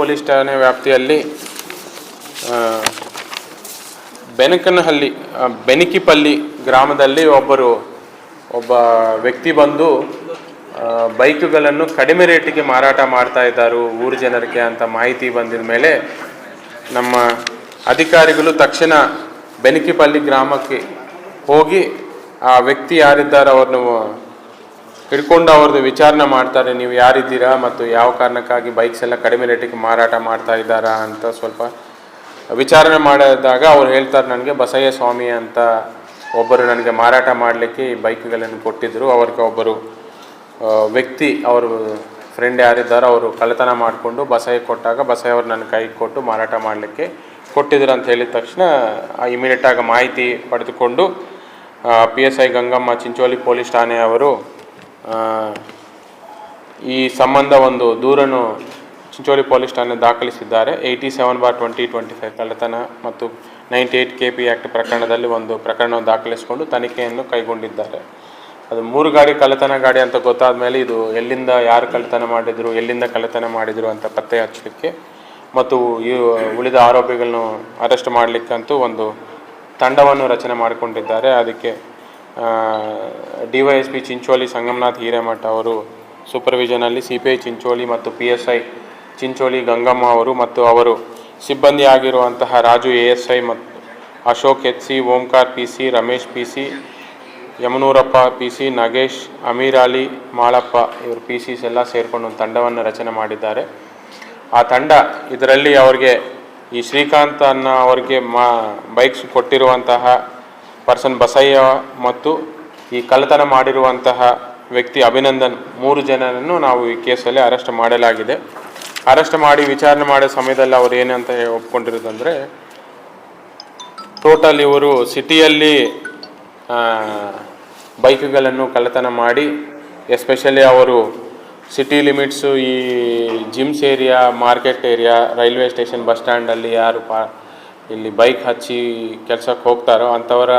Police ಠಾಣೆ ವ್ಯಾಪ್ತಿಯಲ್ಲಿ ಬೆನಕಿಪಲ್ಲಿ ಗ್ರಾಮದಲ್ಲಿ ಒಬ್ಬ ವ್ಯಕ್ತಿ ಬಂದು ಬೈಕುಗಳನ್ನು ಕಡಿಮೆ ರೇಟಿಗೆ ಮಾರಾಟ ಮಾಡ್ತಾ ಇದ್ದಾರೆ ಊರು ಜನರಿಗೆ ಅಂತ ಮಾಹಿತಿ ಬಂದಿದ ಮೇಲೆ ನಮ್ಮ ಅಧಿಕಾರಿಗಳು ತಕ್ಷಣ ಬೆನಕಿಪಲ್ಲಿ ಗ್ರಾಮಕ್ಕೆ ಹೋಗಿ ಆ ವ್ಯಕ್ತಿ ಯಾರಿದ್ದಾರೆ ಅವ್ರನ್ನು ಹಿಡ್ಕೊಂಡು ಅವ್ರದ್ದು ವಿಚಾರಣೆ ಮಾಡ್ತಾರೆ. ನೀವು ಯಾರಿದ್ದೀರಾ ಮತ್ತು ಯಾವ ಕಾರಣಕ್ಕಾಗಿ ಬೈಕ್ಸ್ ಎಲ್ಲ ಕಡಿಮೆ ರೇಟಿಗೆ ಮಾರಾಟ ಮಾಡ್ತಾ ಇದ್ದಾರಾ ಅಂತ ಸ್ವಲ್ಪ ವಿಚಾರಣೆ ಮಾಡಿದಾಗ ಅವ್ರು ಹೇಳ್ತಾರೆ, ನನಗೆ ಬಸಯ್ಯ ಸ್ವಾಮಿ ಅಂತ ಒಬ್ಬರು ನನಗೆ ಮಾರಾಟ ಮಾಡಲಿಕ್ಕೆ ಈ ಬೈಕ್ಗಳನ್ನು ಕೊಟ್ಟಿದ್ದರು. ಅವ್ರಿಗೆ ಒಬ್ಬರು ವ್ಯಕ್ತಿ ಅವರು ಫ್ರೆಂಡ್ ಯಾರಿದ್ದಾರೋ ಅವರು ಕಳ್ಳತನ ಮಾಡಿಕೊಂಡು ಬಸಯ್ಯ ಕೊಟ್ಟಾಗ ಬಸಯ್ಯ ಅವರು ನನ್ನ ಕೈಗೆ ಕೊಟ್ಟು ಮಾರಾಟ ಮಾಡಲಿಕ್ಕೆ ಕೊಟ್ಟಿದ್ರು ಅಂತ ಹೇಳಿದ ತಕ್ಷಣ ಇಮಿಡಿಯೇಟಾಗಿ ಮಾಹಿತಿ ಪಡೆದುಕೊಂಡು PSI ಗಂಗಮ್ಮ ಚಿಂಚೋಳಿ ಪೊಲೀಸ್ ಠಾಣೆಯವರು ಈ ಸಂಬಂಧ ಒಂದು ದೂರನ್ನು ಚಿಂಚೋಳಿ ಪೊಲೀಸ್ ಠಾಣೆ ದಾಖಲಿಸಿದ್ದಾರೆ. 87/2025 ಕಳ್ಳತನ ಮತ್ತು 98 KP ಆ್ಯಕ್ಟ್ ಪ್ರಕರಣದಲ್ಲಿ ಒಂದು ಪ್ರಕರಣವನ್ನು ದಾಖಲಿಸಿಕೊಂಡು ತನಿಖೆಯನ್ನು ಕೈಗೊಂಡಿದ್ದಾರೆ. ಅದು 3 ಗಾಡಿ ಕಳ್ಳತನ ಗಾಡಿ ಅಂತ ಗೊತ್ತಾದ ಮೇಲೆ ಇದು ಎಲ್ಲಿಂದ ಯಾರು ಕಳ್ಳತನ ಮಾಡಿದರು, ಎಲ್ಲಿಂದ ಕಳ್ಳತನ ಮಾಡಿದರು ಅಂತ ಪತ್ತೆ ಹಚ್ಚಲಿಕ್ಕೆ ಮತ್ತು ಈ ಉಳಿದ ಆರೋಪಿಗಳನ್ನು ಅರೆಸ್ಟ್ ಮಾಡಲಿಕ್ಕಂತೂ ಒಂದು ತಂಡವನ್ನು ರಚನೆ ಮಾಡಿಕೊಂಡಿದ್ದಾರೆ. ಅದಕ್ಕೆ DYSP ಚಿಂಚೋಳಿ ಸಂಗಮನಾಥ್ ಹಿರೇಮಠ ಅವರು ಸೂಪರ್ವಿಷನಲ್ಲಿ CPI ಚಿಂಚೋಳಿ ಮತ್ತು PSI ಚಿಂಚೋಳಿ ಗಂಗಮ್ಮ ಅವರು ಮತ್ತು ಅವರು ಸಿಬ್ಬಂದಿ ಆಗಿರುವಂತಹ ರಾಜು ASI ಮತ್ತು Ashok HC, Omkar PC, Ramesh PC, Yamanurappa PC, Nagesh, Amir Ali, Malappa ಇವರು PCs ಎಲ್ಲ ಸೇರಿಕೊಂಡು ಒಂದು ತಂಡವನ್ನು ರಚನೆ ಮಾಡಿದ್ದಾರೆ. ಆ ತಂಡ ಇದರಲ್ಲಿ ಅವ್ರಿಗೆ ಈ ಶ್ರೀಕಾಂತ್ ಅನ್ನೋ ಅವ್ರಿಗೆ ಬೈಕ್ಸ್ ಕೊಟ್ಟಿರುವಂತಹ ಪರ್ಸನ್ ಬಸಯ್ಯ ಮತ್ತು ಈ ಕಳ್ಳತನ ಮಾಡಿರುವಂತಹ ವ್ಯಕ್ತಿ ಅಭಿನಂದನ್ 3 ಜನರನ್ನು ನಾವು ಈ ಕೇಸಲ್ಲಿ ಅರೆಸ್ಟ್ ಮಾಡಲಾಗಿದೆ. ಅರೆಸ್ಟ್ ಮಾಡಿ ವಿಚಾರಣೆ ಮಾಡೋ ಸಮಯದಲ್ಲಿ ಅವರು ಏನಂತ ಒಪ್ಕೊಂಡಿರೋದಂದರೆ, ಟೋಟಲ್ ಇವರು ಸಿಟಿಯಲ್ಲಿ ಬೈಕ್ಗಳನ್ನು ಕಳ್ಳತನ ಮಾಡಿ ಎಸ್ಪೆಷಲಿ ಅವರು ಸಿಟಿ ಲಿಮಿಟ್ಸು ಈ GIMS area, market area, railway station, bus ಸ್ಟ್ಯಾಂಡಲ್ಲಿ ಯಾರು ಇಲ್ಲಿ ಬೈಕ್ ಹಚ್ಚಿ ಕೆಲಸಕ್ಕೆ ಹೋಗ್ತಾರೋ ಅಂಥವರ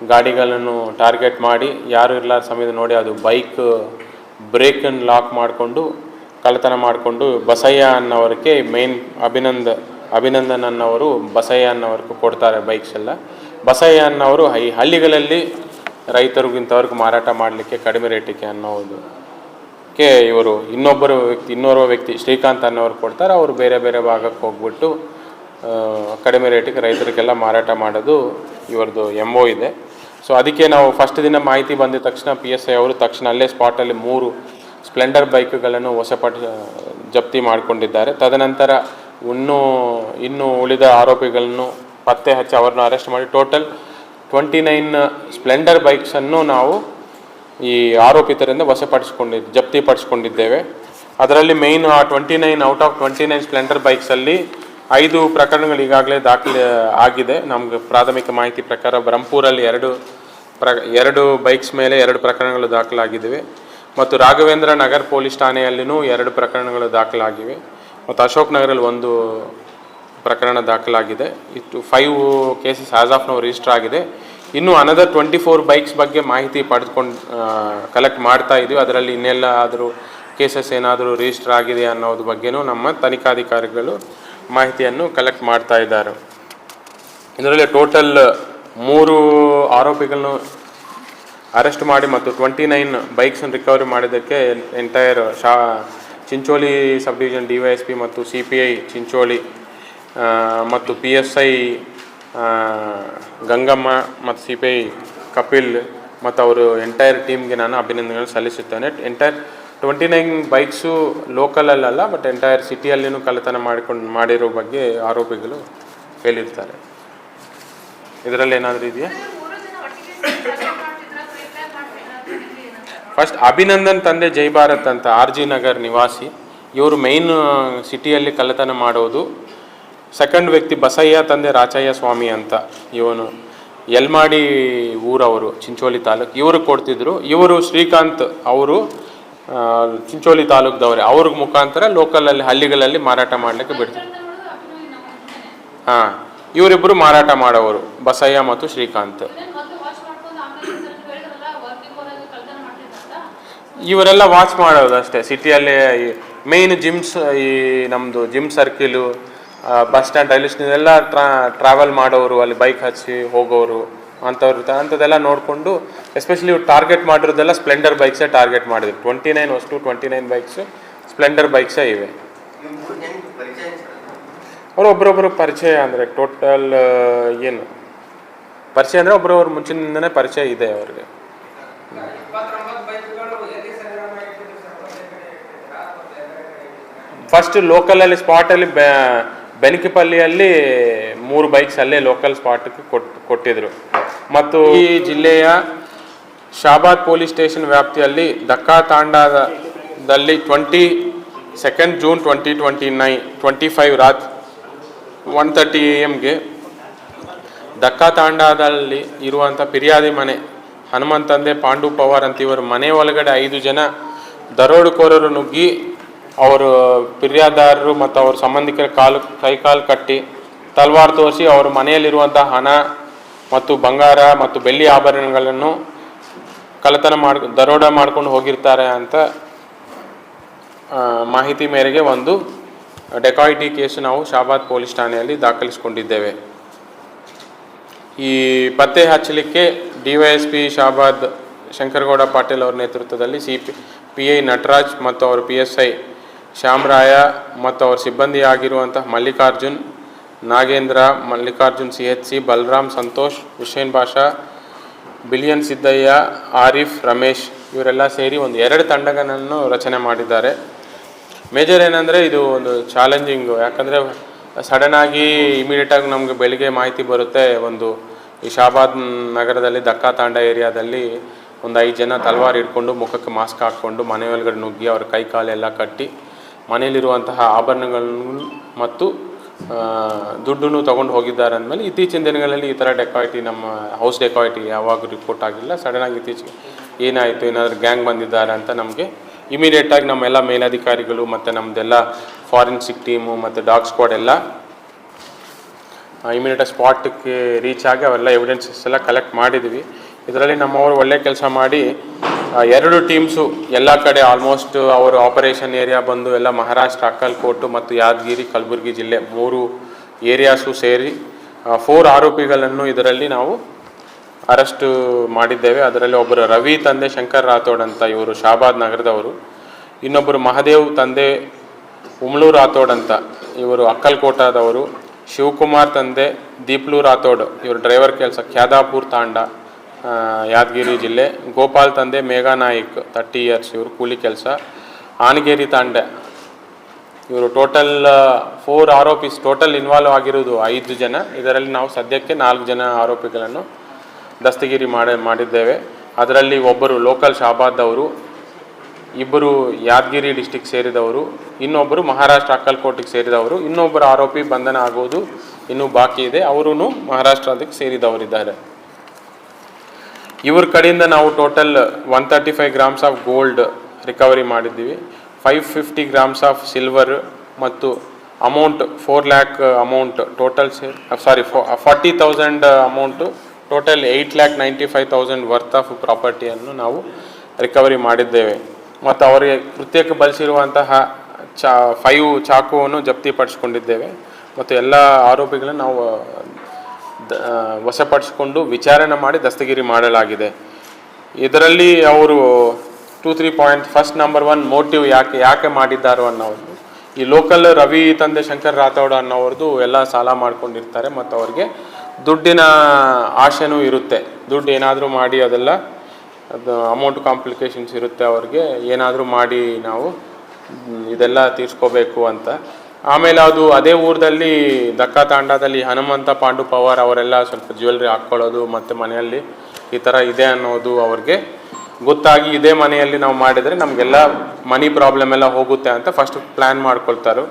ಗಾಡಿಗಳನ್ನು ಟಾರ್ಗೆಟ್ ಮಾಡಿ ಯಾರು ಇರಲಾರ ಸಮಯದ ನೋಡಿ ಅದು ಬೈಕ್ ಬ್ರೇಕನ್ನು ಲಾಕ್ ಮಾಡಿಕೊಂಡು ಕಳ್ಳತನ ಮಾಡಿಕೊಂಡು ಬಸಯ್ಯ ಅನ್ನೋರಿಗೆ ಮೇನ್ ಅಭಿನಂದನ್ ಅನ್ನೋರು ಬಸಯ್ಯ ಅನ್ನೋರ್ಗೂ ಕೊಡ್ತಾರೆ ಬೈಕ್ಸ್ ಎಲ್ಲ. ಬಸಯ್ಯ ಅನ್ನೋರು ಈ ಹಳ್ಳಿಗಳಲ್ಲಿ ರೈತರಿಗಿಂತವ್ರಿಗೆ ಮಾರಾಟ ಮಾಡಲಿಕ್ಕೆ ಕಡಿಮೆ ರೇಟಿಗೆ ಅನ್ನೋದಕ್ಕೆ ಇವರು ಇನ್ನೋರ್ವ ವ್ಯಕ್ತಿ ಶ್ರೀಕಾಂತ್ ಅನ್ನೋರು ಕೊಡ್ತಾರೆ. ಅವರು ಬೇರೆ ಬೇರೆ ಭಾಗಕ್ಕೆ ಹೋಗ್ಬಿಟ್ಟು ಕಡಿಮೆ ರೇಟಿಗೆ ರೈತರಿಗೆಲ್ಲ ಮಾರಾಟ ಮಾಡೋದು ಇವ್ರದ್ದು MO ಇದೆ. ಸೊ ಅದಕ್ಕೆ ನಾವು ಫಸ್ಟ್ ದಿನ ಮಾಹಿತಿ ಬಂದಿದ ತಕ್ಷಣ PSI ಅವರು ತಕ್ಷಣ ಅಲ್ಲೇ ಸ್ಪಾಟಲ್ಲಿ 3 ಸ್ಪ್ಲೆಂಡರ್ ಬೈಕ್ಗಳನ್ನು ಜಪ್ತಿ ಮಾಡಿಕೊಂಡಿದ್ದಾರೆ. ತದನಂತರ ಇನ್ನೂ ಉಳಿದ ಆರೋಪಿಗಳನ್ನು ಪತ್ತೆ ಹಚ್ಚಿ ಅವರನ್ನು ಅರೆಸ್ಟ್ ಮಾಡಿ ಟೋಟಲ್ 29 ಸ್ಪ್ಲೆಂಡರ್ ಬೈಕ್ಸನ್ನು ನಾವು ಈ ಆರೋಪಿತರಿಂದ ಜಪ್ತಿ ಪಡಿಸ್ಕೊಂಡಿದ್ದೇವೆ. ಅದರಲ್ಲಿ ಮೇಯ್ನ್ 29 ಔಟ್ ಆಫ್ 29 ಸ್ಪ್ಲೆಂಡರ್ ಬೈಕ್ಸಲ್ಲಿ 5 ಪ್ರಕರಣಗಳು ಈಗಾಗಲೇ ದಾಖಲೆ ಆಗಿದೆ. ನಮಗೆ ಪ್ರಾಥಮಿಕ ಮಾಹಿತಿ ಪ್ರಕಾರ ಬ್ರಹ್ಮಪುರಲ್ಲಿ 2 ಬೈಕ್ಸ್ ಮೇಲೆ 2 ಪ್ರಕರಣಗಳು ದಾಖಲಾಗಿವೆ ಮತ್ತು ರಾಘವೇಂದ್ರ ನಗರ್ ಪೊಲೀಸ್ ಠಾಣೆಯಲ್ಲಿನೂ 2 ಪ್ರಕರಣಗಳು ದಾಖಲಾಗಿವೆ ಮತ್ತು ಅಶೋಕ್ ನಗರಲ್ಲಿ 1 ಪ್ರಕರಣ ದಾಖಲಾಗಿದೆ. ಇಷ್ಟು 5 ಕೇಸಸ್ ಆಸ್ ಆಫ್ ನಾವು ರಿಜಿಸ್ಟರ್ ಆಗಿದೆ. ಇನ್ನು ಅನದರ್ 24 ಬೈಕ್ಸ್ ಬಗ್ಗೆ ಮಾಹಿತಿ ಕಲೆಕ್ಟ್ ಮಾಡ್ತಾ ಇದ್ದೀವಿ. ಅದರಲ್ಲಿ ಇನ್ನೆಲ್ಲ ಆದರೂ ಕೇಸಸ್ ಏನಾದರೂ ರಿಜಿಸ್ಟರ್ ಆಗಿದೆ ಅನ್ನೋದ್ರ ಬಗ್ಗೆನೂ ನಮ್ಮ ತನಿಖಾಧಿಕಾರಿಗಳು ಮಾಹಿತಿಯನ್ನು ಕಲೆಕ್ಟ್ ಮಾಡ್ತಾ ಇದ್ದಾರೆ. ಇದರಲ್ಲಿ ಟೋಟಲ್ 3 ಆರೋಪಿಗಳನ್ನು ಅರೆಸ್ಟ್ ಮಾಡಿ ಮತ್ತು 29 ಬೈಕ್ಸನ್ನು ರಿಕವರಿ ಮಾಡಿದ್ದಕ್ಕೆ entire Chincholi sub division DYSP ಮತ್ತು CPI ಚಿಂಚೋಳಿ ಮತ್ತು PSI ಗಂಗಮ್ಮ ಮತ್ತು CPI ಕಪಿಲ್ ಮತ್ತು ಅವರು ಎಂಟೈರ್ ಟೀಮ್ಗೆ ನಾನು ಅಭಿನಂದನೆಗಳನ್ನು ಸಲ್ಲಿಸುತ್ತೇನೆ. ಎಂಟೈರ್ 29 ಬೈಕ್ಸು ಲೋಕಲಲ್ಲ ಬಟ್ ಎಂಟೈರ್ ಸಿಟಿಯಲ್ಲಿನೂ ಕಳ್ಳತನ ಮಾಡಿರೋ ಬಗ್ಗೆ ಆರೋಪಿಗಳು ಹೇಳಿರ್ತಾರೆ. ಇದರಲ್ಲಿ ಏನಾದರೂ ಇದೆಯಾ? ಫಸ್ಟ್ ಅಭಿನಂದನ್ ತಂದೆ ಜೈ ಭಾರತ್ ಅಂತ RG ನಗರ್ ನಿವಾಸಿ, ಇವರು ಮೇಯ್ನ್ ಸಿಟಿಯಲ್ಲಿ ಕಳ್ಳತನ ಮಾಡೋದು. ಸೆಕೆಂಡ್ ವ್ಯಕ್ತಿ ಬಸಯ್ಯ ತಂದೆ ರಾಚಯ್ಯ ಸ್ವಾಮಿ ಅಂತ, ಇವನು ಯಲ್ಮಾಡಿ ಊರವರು, ಚಿಂಚೋಳಿ ತಾಲೂಕು. ಇವರು ಕೊಡ್ತಿದ್ರು. ಇವರು ಶ್ರೀಕಾಂತ್ ಅವರು ಚಿಂಚೋಳಿ ತಾಲೂಕದವ್ರೆ. ಅವ್ರಿಗೆ ಮುಖಾಂತರ ಲೋಕಲಲ್ಲಿ ಹಳ್ಳಿಗಳಲ್ಲಿ ಮಾರಾಟ ಮಾಡಲಿಕ್ಕೆ ಬಿಡ್ತಾರೆ. ಇವರಿಬ್ಬರು ಮಾರಾಟ ಮಾಡೋವರು, ಬಸಯ್ಯ ಮತ್ತು ಶ್ರೀಕಾಂತ್. ಇವರೆಲ್ಲ ವಾಚ್ ಮಾಡೋದು ಅಷ್ಟೇ. ಸಿಟಿಯಲ್ಲಿ ಮೇಯ್ನ್ ಜಿಮ್ಸ್, ಈ ನಮ್ಮದು gym circle, bus stand, railway station ಎಲ್ಲ ಟ್ರಾವೆಲ್ ಮಾಡೋರು, ಅಲ್ಲಿ ಬೈಕ್ ಹಚ್ಚಿ ಹೋಗೋರು ಅಂಥವ್ರು ಇರ್ತಾರೆ. ಅಂಥದ್ದೆಲ್ಲ ನೋಡಿಕೊಂಡು ಎಸ್ಪೆಷಲಿ ಇವ್ರು ಟಾರ್ಗೆಟ್ ಮಾಡಿರೋದೆಲ್ಲ ಸ್ಪ್ಲೆಂಡರ್ ಬೈಕ್ಸೇ ಟಾರ್ಗೆಟ್ ಮಾಡಿದ್ರು. 29 ಬೈಕ್ಸು ಸ್ಪ್ಲೆಂಡರ್ ಬೈಕ್ಸೇ ಇವೆ. ಅವರು ಒಬ್ರೊಬ್ಬರು ಪರಿಚಯ ಅಂದರೆ ಟೋಟಲ್ ಏನು ಪರಿಚಯ ಅಂದರೆ ಒಬ್ರೊಬ್ರು ಮುಂಚಿನಿಂದನೇ ಪರಿಚಯ ಇದೆ ಅವ್ರಿಗೆ. ಫಸ್ಟ್ ಲೋಕಲಲ್ಲಿ ಸ್ಪಾಟಲ್ಲಿ ಬೆನಕಿಪಲ್ಲಿಯಲ್ಲಿ 3 ಬೈಕ್ಸ್ ಅಲ್ಲೇ ಲೋಕಲ್ ಸ್ಪಾಟ್ಗೆ ಕೊಟ್ಟಿದ್ರು. ಮತ್ತು ಈ ಜಿಲ್ಲೆಯ ಶಾಬಾದ್ ಪೊಲೀಸ್ ಸ್ಟೇಷನ್ ವ್ಯಾಪ್ತಿಯಲ್ಲಿ ದಕ್ಕಾ ತಾಂಡಾದಲ್ಲಿ 22 ಜೂನ್ 2025 ರಾತ್ರಿ 1:30 AM ದಕ್ಕಾ ತಾಂಡಾದಲ್ಲಿ ಇರುವಂಥ ಫಿರ್ಯಾದಿ ಮನೆ ಹನುಮಂತಂದೆ ಪಾಂಡು ಪವಾರ್ ಅಂತ ಇವರು ಮನೆ ಒಳಗಡೆ 5 ಜನ ದರೋಡೆಕೋರರು ನುಗ್ಗಿ ಅವರು ಫಿರ್ಯಾದಾರರು ಮತ್ತು ಅವ್ರ ಸಂಬಂಧಿಕರ ಕೈಕಾಲು ಕಟ್ಟಿ ತಲ್ವಾರ್ ತೋರಿಸಿ ಅವ್ರ ಮನೆಯಲ್ಲಿರುವಂಥ ಹಣ ಮತ್ತು ಬಂಗಾರ ಮತ್ತು ಬೆಳ್ಳಿ ಆಭರಣಗಳನ್ನು ದರೋಡೆ ಮಾಡ್ಕೊಂಡು ಹೋಗಿರ್ತಾರೆ ಅಂತ ಮಾಹಿತಿ ಮೇರೆಗೆ ಒಂದು ಡೆಕಾಯಿಟಿ ಕೇಸು ನಾವು ಶಾಬಾದ್ ಪೊಲೀಸ್ ಠಾಣೆಯಲ್ಲಿ ದಾಖಲಿಸಿಕೊಂಡಿದ್ದೇವೆ. ಈ ಪತ್ತೆ ಹಚ್ಚಲಿಕ್ಕೆ DYSP ಶಾಬಾದ್ ಶಂಕರಗೌಡ ಪಾಟೀಲ್ ಅವರ ನೇತೃತ್ವದಲ್ಲಿ PI ನಟರಾಜ್ ಮತ್ತು ಅವರ PSI ಶ್ಯಾಮರಾಯ ಮತ್ತು ಅವರ ಸಿಬ್ಬಂದಿ ಆಗಿರುವಂತಹ ಮಲ್ಲಿಕಾರ್ಜುನ್, ನಾಗೇಂದ್ರ, ಮಲ್ಲಿಕಾರ್ಜುನ್ CHC, ಬಲರಾಮ್, ಸಂತೋಷ್, ಹುಸೇನ್ ಬಾಷಾ, ಬಿಲಿಯನ್ ಸಿದ್ದಯ್ಯ, ಆರಿಫ್, ರಮೇಶ್ ಇವರೆಲ್ಲ ಸೇರಿ ಒಂದು 2 ತಂಡಗಳನ್ನು ರಚನೆ ಮಾಡಿದ್ದಾರೆ. ಮೇಜರ್ ಏನಂದರೆ ಇದು ಒಂದು ಚಾಲೆಂಜಿಂಗು, ಯಾಕಂದರೆ ಸಡನ್ನಾಗಿ ಇಮಿಡಿಯೇಟಾಗಿ ನಮಗೆ ಬೆಳಿಗ್ಗೆ ಮಾಹಿತಿ ಬರುತ್ತೆ, ಒಂದು ಈ ಶಾಬಾದ್ ನಗರದಲ್ಲಿ ದಕ್ಕಾ ತಾಂಡ ಏರಿಯಾದಲ್ಲಿ ಒಂದು 5 ಜನ ತಲ್ವಾರ್ ಹಿಡ್ಕೊಂಡು ಮುಖಕ್ಕೆ ಮಾಸ್ಕ್ ಹಾಕ್ಕೊಂಡು ಮನೆ ಒಳಗಡೆ ನುಗ್ಗಿ ಅವ್ರ ಕೈ ಕಾಲೆಲ್ಲ ಕಟ್ಟಿ ಮನೆಯಲ್ಲಿರುವಂತಹ ಆಭರಣಗಳನ್ನು ಮತ್ತು ದುಡ್ಡನ್ನು ತೊಗೊಂಡು ಹೋಗಿದ್ದಾರೆ ಅಂದಮೇಲೆ ಇತ್ತೀಚಿನ ದಿನಗಳಲ್ಲಿ ಈ ಥರ ಡೆಕಾಯಿಟಿ, ನಮ್ಮ ಹೌಸ್ ಡೆಕಾಯಿಟಿ ಯಾವಾಗೂ ರಿಪೋರ್ಟ್ ಆಗಿಲ್ಲ. ಸಡನ್ನಾಗಿ ಇತ್ತೀಚೆಗೆ ಏನಾಯಿತು, ಏನಾದರೂ ಗ್ಯಾಂಗ್ ಬಂದಿದ್ದಾರೆ ಅಂತ ನಮಗೆ ಇಮಿಡಿಯೇಟಾಗಿ ನಮ್ಮೆಲ್ಲ ಮೇಲಧಿಕಾರಿಗಳು ಮತ್ತು ನಮ್ಮದೆಲ್ಲ ಫಾರೆನ್ಸಿಕ್ ಟೀಮು ಮತ್ತು ಡಾಗ್ ಸ್ಕ್ವಾಡ್ ಎಲ್ಲ ಇಮಿಡಿಯೇಟಾಗಿ ಸ್ಪಾಟ್ಗೆ ರೀಚ್ ಆಗಿ ಅವೆಲ್ಲ ಎವಿಡೆನ್ಸಸ್ ಎಲ್ಲ ಕಲೆಕ್ಟ್ ಮಾಡಿದ್ವಿ. ಇದರಲ್ಲಿ ನಮ್ಮವರು ಒಳ್ಳೆ ಕೆಲಸ ಮಾಡಿ 2 ಟೀಮ್ಸು ಎಲ್ಲ ಕಡೆ ಆಲ್ಮೋಸ್ಟ್ ಅವರು ಆಪರೇಷನ್ ಏರಿಯಾ ಬಂದು ಎಲ್ಲ ಮಹಾರಾಷ್ಟ್ರ, ಅಕ್ಕಲ್ಕೋಟು ಮತ್ತು ಯಾದಗಿರಿ, ಕಲಬುರಗಿ ಜಿಲ್ಲೆ 3 ಏರಿಯಾಸು ಸೇರಿ 4 ಆರೋಪಿಗಳನ್ನು ಇದರಲ್ಲಿ ನಾವು ಅರೆಸ್ಟು ಮಾಡಿದ್ದೇವೆ. ಅದರಲ್ಲಿ ಒಬ್ಬರು ರವಿ ತಂದೆ ಶಂಕರ್ ರಾಥೋಡ್ ಅಂತ, ಇವರು ಶಾಬಾದ್ ನಗರದವರು. ಇನ್ನೊಬ್ಬರು ಮಹದೇವ್ ತಂದೆ ಉಮ್ಳೂರು ರಾಥೋಡ್ ಅಂತ, ಇವರು ಅಕ್ಕಲ್ಕೋಟದವರು. ಶಿವಕುಮಾರ್ ತಂದೆ ದೀಪ್ಲು ರಾಥೋಡ್, ಇವರು ಡ್ರೈವರ್ ಕೆಲಸ, ಖ್ಯಾದಾಪುರ್ ತಾಂಡ, ಯಾದಗಿರಿ ಜಿಲ್ಲೆ. ಗೋಪಾಲ್ ತಂದೆ ಮೇಘಾ ನಾಯ್ಕ್ 30 years, ಇವರು ಕೂಲಿ ಕೆಲಸ, ಆನಗೇರಿ ತಾಂಡೆ. ಇವರು ಟೋಟಲ್ 4 ಆರೋಪಿಸ್ ಟೋಟಲ್ ಇನ್ವಾಲ್ವ್ ಆಗಿರೋದು 5 ಜನ. ಇದರಲ್ಲಿ ನಾವು ಸದ್ಯಕ್ಕೆ 4 ಜನ ಆರೋಪಿಗಳನ್ನು ದಸ್ತಗಿರಿ ಮಾಡಿದ್ದೇವೆ. ಅದರಲ್ಲಿ ಒಬ್ಬರು ಲೋಕಲ್ ಶಾಬಾದ್ದವರು, 2 ಯಾದಗಿರಿ ಡಿಸ್ಟಿಕ್ ಸೇರಿದವರು, ಇನ್ನೊಬ್ಬರು ಮಹಾರಾಷ್ಟ್ರ ಅಕ್ಕಲ್ಕೋಟಿಗೆ ಸೇರಿದವರು. ಇನ್ನೊಬ್ಬರು ಆರೋಪಿ ಬಂಧನ ಆಗೋದು ಇನ್ನೂ ಬಾಕಿ ಇದೆ, ಅವರೂ ಮಹಾರಾಷ್ಟ್ರದಕ್ಕೆ ಸೇರಿದವರಿದ್ದಾರೆ. ಇವ್ರ ಕಡೆಯಿಂದ ನಾವು total 135 grams of gold recovery ಮಾಡಿದ್ದೀವಿ, 550 grams ಆಫ್ ಸಿಲ್ವರ್ ಮತ್ತು amount 4 lakh amount total 40,000 amount, total 8,95,000 worth of ಪ್ರಾಪರ್ಟಿಯನ್ನು ನಾವು ರಿಕವರಿ ಮಾಡಿದ್ದೇವೆ. ಮತ್ತು ಅವರಿಗೆ ಕೃತ್ಯಕ್ಕೆ ಬಳಸಿರುವಂತಹ 5 ಚಾಕುವನ್ನು ಜಪ್ತಿಪಡಿಸ್ಕೊಂಡಿದ್ದೇವೆ. ಮತ್ತು ಎಲ್ಲ ಆರೋಪಿಗಳನ್ನು ನಾವು ವಶಪಡಿಸಿಕೊಂಡು ವಿಚಾರಣೆ ಮಾಡಿ ದಸ್ತಗಿರಿ ಮಾಡಲಾಗಿದೆ. ಇದರಲ್ಲಿ ಅವರು 2-3 ಪಾಯಿಂಟ್. ಫಸ್ಟ್ ನಂಬರ್ 1 ಮೋಟಿವ್ ಯಾಕೆ ಮಾಡಿದ್ದಾರೋ ಅನ್ನೋದು, ಈ ಲೋಕಲ್ ರವಿ ತಂದೆ ಶಂಕರ್ ರಾಥೋಡ್ ಅನ್ನೋರ್ದು ಎಲ್ಲ ಸಾಲ ಮಾಡ್ಕೊಂಡಿರ್ತಾರೆ ಮತ್ತು ಅವ್ರಿಗೆ ದುಡ್ಡಿನ ಆಶೆನೂ ಇರುತ್ತೆ. ದುಡ್ಡು ಏನಾದರೂ ಮಾಡಿ ಅದು ಅಮೌಂಟ್ ಕಾಂಪ್ಲಿಕೇಶನ್ಸ್ ಇರುತ್ತೆ ಅವ್ರಿಗೆ, ಏನಾದರೂ ಮಾಡಿ ನಾವು ಇದೆಲ್ಲ ತೀರ್ಸ್ಕೋಬೇಕು ಅಂತ. ಆಮೇಲೆ ಅದು ಅದೇ ಊರಲ್ಲಿ ದಕ್ಕಾ ತಾಂಡಾದಲ್ಲಿ ಹನುಮಂತ ಪಾಂಡು ಪವಾರ್ ಅವರೆಲ್ಲ ಸ್ವಲ್ಪ ಜ್ಯುವೆಲ್ರಿ ಹಾಕ್ಕೊಳ್ಳೋದು ಮತ್ತು ಮನೆಯಲ್ಲಿ ಈ ಥರ ಇದೆ ಅನ್ನೋದು ಅವ್ರಿಗೆ ಗೊತ್ತಾಗಿ, ಇದೇ ಮನೆಯಲ್ಲಿ ನಾವು ಮಾಡಿದರೆ ನಮಗೆಲ್ಲ ಮನಿ ಪ್ರಾಬ್ಲಮ್ ಎಲ್ಲ ಹೋಗುತ್ತೆ ಅಂತ ಫಸ್ಟ್ ಪ್ಲ್ಯಾನ್ ಮಾಡ್ಕೊಳ್ತಾರೆ.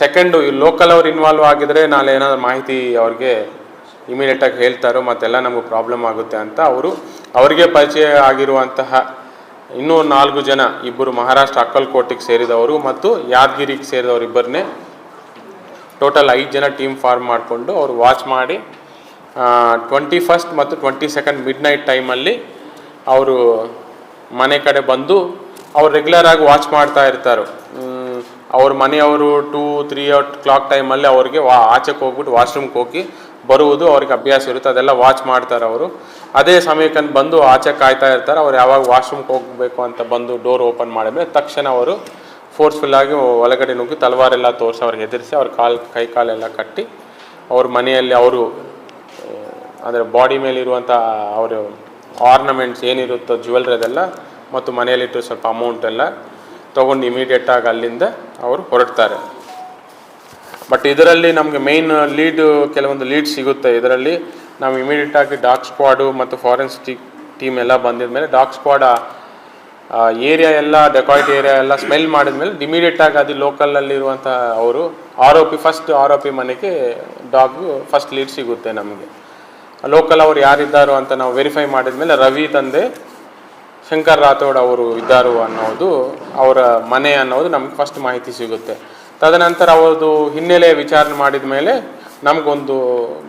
ಸೆಕೆಂಡು, ಈ ಲೋಕಲ್ ಅವ್ರು ಇನ್ವಾಲ್ವ್ ಆಗಿದರೆ ನಾಳೆ ಏನಾದರೂ ಮಾಹಿತಿ ಅವ್ರಿಗೆ ಇಮಿಡಿಯೇಟಾಗಿ ಹೇಳ್ತಾರೋ ಮತ್ತೆಲ್ಲ ನಮಗೆ ಪ್ರಾಬ್ಲಮ್ ಆಗುತ್ತೆ ಅಂತ ಅವರಿಗೆ ಪರಿಚಯ ಆಗಿರುವಂತಹ ಇನ್ನೂ 4 ಜನ, 2 ಮಹಾರಾಷ್ಟ್ರ ಅಕ್ಕಲ್ಕೋಟಿಗೆ ಸೇರಿದವರು ಮತ್ತು ಯಾದಗಿರಿಗೆ ಸೇರಿದವರು 2 ಟೋಟಲ್ 5 ಜನ ಟೀಮ್ ಫಾರ್ಮ್ ಮಾಡಿಕೊಂಡು ಅವರು ವಾಚ್ ಮಾಡಿ 21st ಮತ್ತು 22nd ಮಿಡ್ನೈಟ್ ಟೈಮಲ್ಲಿ ಅವರು ಮನೆ ಕಡೆ ಬಂದು ಅವ್ರು ರೆಗ್ಯುಲರ್ ಆಗಿ ವಾಚ್ ಮಾಡ್ತಾ ಇರ್ತಾರೆ. ಅವ್ರ ಮನೆಯವರು 2-3 o'clock ಟೈಮಲ್ಲಿ ಅವ್ರಿಗೆ ಆಚೆಗೆ ಹೋಗ್ಬಿಟ್ಟು ವಾಶ್ರೂಮ್ಗೆ ಹೋಗಿ ಬರುವುದು ಅವ್ರಿಗೆ ಅಭ್ಯಾಸ ಇರುತ್ತೆ, ಅದೆಲ್ಲ ವಾಚ್ ಮಾಡ್ತಾರೆ ಅವರು. ಅದೇ ಸಮಯಕ್ಕೆ ಬಂದು ಆಚೆ ಕಾಯ್ತಾ ಇರ್ತಾರೆ. ಅವ್ರು ಯಾವಾಗ ವಾಶ್ರೂಮ್ಗೆ ಹೋಗಬೇಕು ಅಂತ ಬಂದು ಡೋರ್ ಓಪನ್ ಮಾಡಿದ್ರೆ ತಕ್ಷಣ ಅವರು ಫೋರ್ಸ್ಫುಲ್ಲಾಗಿ ಒಳಗಡೆ ನುಗ್ಗಿ ತಲವಾರೆಲ್ಲ ತೋರಿಸಿ ಅವ್ರಿಗೆ ಎದುರಿಸಿ ಅವ್ರ ಕೈ ಕಾಲೆಲ್ಲ ಕಟ್ಟಿ ಅವ್ರ ಮನೆಯಲ್ಲಿ ಅವರು ಅಂದರೆ ಬಾಡಿ ಮೇಲಿರುವಂಥ ಅವರು ಆರ್ನಮೆಂಟ್ಸ್ ಏನಿರುತ್ತೋ ಜ್ಯುವೆಲ್ರಿ ಅದೆಲ್ಲ ಮತ್ತು ಮನೆಯಲ್ಲಿಟ್ಟು ಸ್ವಲ್ಪ ಅಮೌಂಟ್ ಎಲ್ಲ ತೊಗೊಂಡು ಇಮಿಡಿಯೇಟಾಗಿ ಅಲ್ಲಿಂದ ಅವರು ಹೊರಡ್ತಾರೆ. ಬಟ್ ಇದರಲ್ಲಿ ನಮಗೆ ಮೇಯ್ನ್ ಕೆಲವೊಂದು ಲೀಡ್ ಸಿಗುತ್ತೆ. ಇದರಲ್ಲಿ ನಾವು ಇಮಿಡಿಯೇಟಾಗಿ ಡಾಗ್ ಸ್ಕ್ವಾಡು ಮತ್ತು ಫಾರೆನ್ಸಿಕ್ ಟೀಮ್ ಎಲ್ಲ ಬಂದಿದ ಮೇಲೆ ಡಾಗ್ ಸ್ಕ್ವಾಡ್ ಏರಿಯಾ ಎಲ್ಲ ಡೆಕಾಯ್ಟ್ ಏರಿಯಾ ಎಲ್ಲ ಸ್ಮೆಲ್ ಮಾಡಿದ್ಮೇಲೆ ಇಮಿಡಿಯೇಟಾಗಿ ಅದು ಲೋಕಲಲ್ಲಿರುವಂಥ ಅವರು ಆರೋಪಿ ಮನೆಗೆ ಫಸ್ಟ್ ಲೀಡ್ ಸಿಗುತ್ತೆ ನಮಗೆ. ಲೋಕಲ್ ಅವ್ರು ಯಾರಿದ್ದಾರೋ ಅಂತ ನಾವು ವೆರಿಫೈ ಮಾಡಿದ್ಮೇಲೆ ರವಿ ತಂದೆ ಶಂಕರ್ ರಾಥೋಡ್ ಅವರು ಇದ್ದಾರು ಅನ್ನೋದು ಅವರ ಮನೆ ಅನ್ನೋದು ನಮ್ಗೆ ಫಸ್ಟ್ ಮಾಹಿತಿ ಸಿಗುತ್ತೆ. ತದನಂತರ ಅವ್ರದ್ದು ಹಿನ್ನೆಲೆ ವಿಚಾರಣೆ ಮಾಡಿದ ಮೇಲೆ ನಮಗೊಂದು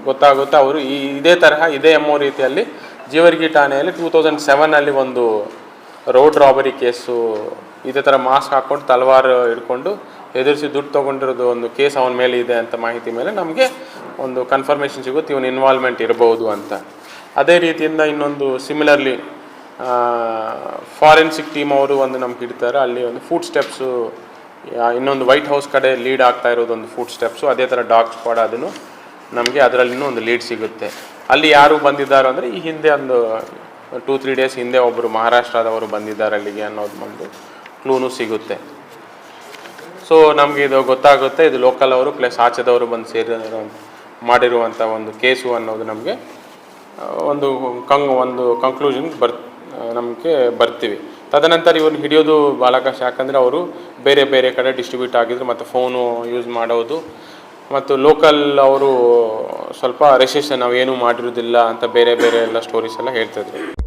ಗೊತ್ತಾಗುತ್ತೆ ಅವರು ಇದೇ ಎಮ್ಮೋ ರೀತಿಯಲ್ಲಿ ಜೀವರ್ಗಿ ಠಾಣೆಯಲ್ಲಿ 2007 ಒಂದು ರೋಡ್ ರಾಬರಿ ಕೇಸು ಇದೇ ಥರ ಮಾಸ್ಕ್ ಹಾಕ್ಕೊಂಡು ತಲವಾರು ಹಿಡ್ಕೊಂಡು ಎದುರಿಸಿ ದುಡ್ಡು ತೊಗೊಂಡಿರೋದು ಒಂದು ಕೇಸ್ ಅವನ ಮೇಲೆ ಇದೆ ಅಂತ ಮಾಹಿತಿ ಮೇಲೆ ನಮಗೆ ಒಂದು ಕನ್ಫರ್ಮೇಷನ್ ಸಿಗುತ್ತೆ ಇವನು ಇನ್ವಾಲ್ವ್ಮೆಂಟ್ ಇರಬಹುದು ಅಂತ. ಅದೇ ರೀತಿಯಿಂದ ಇನ್ನೊಂದು ಸಿಮಿಲರ್ಲಿ ಫಾರೆನ್ಸಿಕ್ ಟೀಮ್ ಅವರು ಒಂದು ನಮ್ಗೆ ಹಿಡ್ತಾರೆ. ಅಲ್ಲಿ ಒಂದು ಫುಡ್ ಸ್ಟೆಪ್ಸು ಇನ್ನೊಂದು ವೈಟ್ ಹೌಸ್ ಕಡೆ ಲೀಡ್ ಆಗ್ತಾ ಇರೋದು ಒಂದು ಫುಡ್ ಸ್ಟೆಪ್ಸು, ಅದೇ ಥರ ಡಾಗ್ ಸ್ಕ್ವಾಡ್ ಅದನ್ನು ನಮಗೆ ಅದರಲ್ಲಿನೂ ಒಂದು ಲೀಡ್ ಸಿಗುತ್ತೆ. ಅಲ್ಲಿ ಯಾರು ಬಂದಿದ್ದಾರೋ ಅಂದರೆ ಈ ಹಿಂದೆ ಒಂದು 2-3 ಡೇಸ್ ಹಿಂದೆ ಒಬ್ಬರು ಮಹಾರಾಷ್ಟ್ರದವರು ಬಂದಿದ್ದಾರೆ ಅಲ್ಲಿಗೆ ಅನ್ನೋದು ಒಂದು ಕ್ಲೂನು ಸಿಗುತ್ತೆ. ಸೊ ನಮಗೆ ಇದು ಗೊತ್ತಾಗುತ್ತೆ ಇದು ಲೋಕಲ್ ಅವರು ಪ್ಲಸ್ ಆಚೆದವರು ಬಂದು ಮಾಡಿರುವಂಥ ಒಂದು ಕೇಸು ಅನ್ನೋದು ನಮಗೆ ಒಂದು ಕಂಕ್ಲೂಷನ್ ನಮಗೆ ಬರ್ತೀವಿ. ತದನಂತರ ಇವ್ರನ್ನ ಹಿಡಿಯೋದು ಭಾಳ ಕಷ್ಟ, ಯಾಕಂದರೆ ಅವರು ಬೇರೆ ಬೇರೆ ಕಡೆ ಡಿಸ್ಟ್ರಿಬ್ಯೂಟ್ ಆಗಿದ್ರು ಮತ್ತು ಫೋನು ಯೂಸ್ ಮಾಡೋದು ಮತ್ತು ಲೋಕಲ್ ಅವರು ಸ್ವಲ್ಪ ರೆಸಿಸ್ಟೆನ್ಸ್ ನಾವೇನೂ ಮಾಡಿರೋದಿಲ್ಲ ಅಂತ ಬೇರೆ ಎಲ್ಲ ಸ್ಟೋರೀಸ್ ಎಲ್ಲ ಹೇಳ್ತಿದ್ರು.